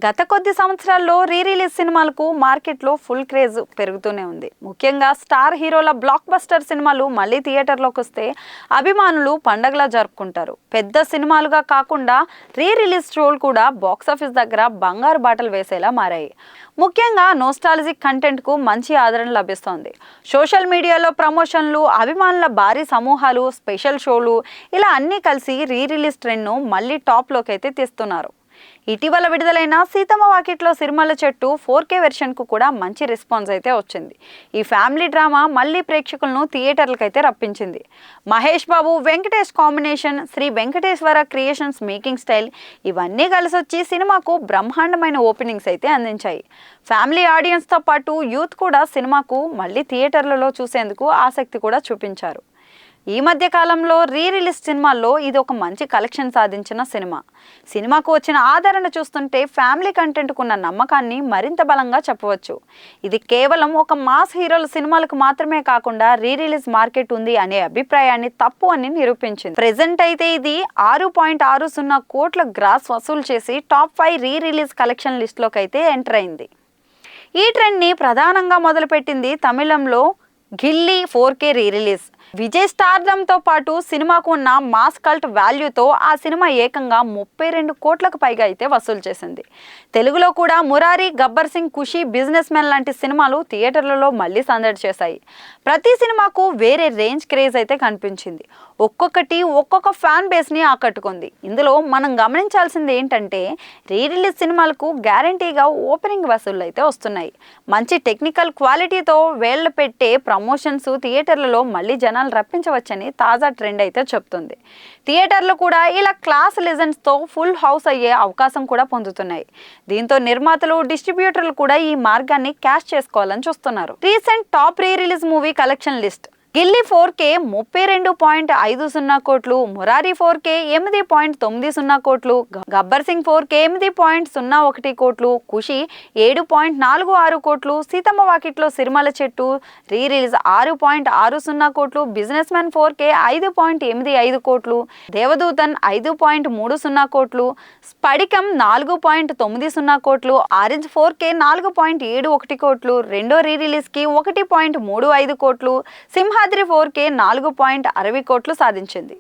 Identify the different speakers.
Speaker 1: గత కొద్ది సంవత్సరాల్లో రీ రిలీజ్ సినిమాలకు మార్కెట్లో ఫుల్ క్రేజ్ పెరుగుతూనే ఉంది. ముఖ్యంగా స్టార్ హీరోల బ్లాక్ బస్టర్ సినిమాలు మళ్ళీ థియేటర్లోకి వస్తే అభిమానులు పండగలా జరుపుకుంటారు. పెద్ద సినిమాలుగా కాకుండా రీ రిలీజ్ షోలు కూడా బాక్సాఫీస్ దగ్గర బంగారు బాటలు వేసేలా మారాయి. ముఖ్యంగా నోస్టాలజిక్ కంటెంట్కు మంచి ఆదరణ లభిస్తోంది. సోషల్ మీడియాలో ప్రమోషన్లు, అభిమానుల భారీ సమూహాలు, స్పెషల్ షోలు ఇలా అన్నీ కలిసి రీ రిలీజ్ ట్రెండ్ను మళ్ళీ టాప్లోకి అయితే తీస్తున్నారు. ఇటీవల విడుదలైన సీతమ్మ వాకిట్లో సిరిమల్ల చెట్టు 4K వెర్షన్కు కూడా మంచి రెస్పాన్స్ అయితే వచ్చింది. ఈ ఫ్యామిలీ డ్రామా మళ్ళీ ప్రేక్షకులను థియేటర్లకు అయితే రప్పించింది. Mahesh Babu, Venkatesh combination, Sri Venkateswara Creations making style ఇవన్నీ కలిసి వచ్చి సినిమాకు బ్రహ్మాండమైన ఓపెనింగ్స్ అయితే అందించాయి. ఫ్యామిలీ ఆడియన్స్తో పాటు యూత్ కూడా సినిమాకు మళ్ళీ థియేటర్లలో చూసేందుకు ఆసక్తి కూడా చూపించారు. ఈ మధ్య కాలంలో రీ రిలీజ్ సినిమాల్లో ఇది ఒక మంచి కలెక్షన్ సాధించిన సినిమాకు వచ్చిన ఆదరణ చూస్తుంటే ఫ్యామిలీ కంటెంట్కు ఉన్న నమ్మకాన్ని మరింత బలంగా చెప్పవచ్చు. ఇది కేవలం ఒక మాస్ హీరోల సినిమాలకు మాత్రమే కాకుండా రీ రిలీజ్ మార్కెట్ ఉంది అనే అభిప్రాయాన్ని తప్పు అని నిరూపించింది. ప్రెజెంట్ అయితే ఇది 6.60 కోట్ల గ్రాస్ వసూలు చేసి టాప్ 5 రీ రిలీజ్ కలెక్షన్ లిస్ట్లోకి అయితే ఎంటర్ అయింది. ఈ ట్రెండ్ని ప్రధానంగా మొదలుపెట్టింది తమిళంలో గిల్లీ 4K రీ రిలీజ్. విజయ్ స్టార్డంతో పాటు సినిమాకు ఉన్న మాస్ కల్ట్ వాల్యూతో ఆ సినిమా ఏకంగా 32 కోట్లకు పైగా అయితే వసూలు చేసింది. తెలుగులో కూడా మురారి, గబ్బర్ సింగ్, ఖుషి, బిజినెస్ మ్యాన్ లాంటి సినిమాలు థియేటర్లలో మళ్ళీ సందడి చేశాయి. ప్రతి సినిమాకు వేరే రేంజ్ క్రేజ్ అయితే కనిపించింది. ఒక్కొక్కటి ఒక్కొక్క ఫ్యాన్ బేస్ని ఆకట్టుకుంది. ఇందులో మనం గమనించాల్సింది ఏంటంటే రీ రిలీజ్ సినిమాలకు గ్యారంటీగా ఓపెనింగ్ వసూళ్ళు అయితే వస్తున్నాయి. మంచి టెక్నికల్ క్వాలిటీతో వేళ్లు పెట్టే ప్రమోషన్స్ థియేటర్లలో మళ్ళీ జనాలు రప్పించవచ్చని తాజా ట్రెండ్ అయితే చెప్తుంది. థియేటర్లు కూడా ఇలా క్లాస్ లెజెండ్స్తో ఫుల్ హౌస్ అయ్యే అవకాశం కూడా పొందుతున్నాయి. దీంతో నిర్మాతలు, డిస్ట్రిబ్యూటర్లు కూడా ఈ మార్గాన్ని క్యాష్ చేసుకోవాలని చూస్తున్నారు. Recent top re release movie collection list: Ghilli 4K 32.50 కోట్లు, మురారి 4K 8.90 కోట్లు, గబ్బర్ సింగ్ 4K 8.01 కోట్లు, ఖుషి 7.46 కోట్లు, సీతమ్మ వాకిట్లో సిరిమల్ల చెట్టు రీ రిలీజ్ 6.60 కోట్లు, బిజినెస్ మ్యాన్ 4K 5.85 కోట్లు, దేవదూతన్ 5.30 కోట్లు, స్ఫటికం 4.90 కోట్లు, ఆరెంజ్ 4K 4.71 కోట్లు, రెండో రీ రిలీజ్కి 1.35 కోట్లు, సింహాద్రి 4K 4.60 కోట్లు సాధించింది.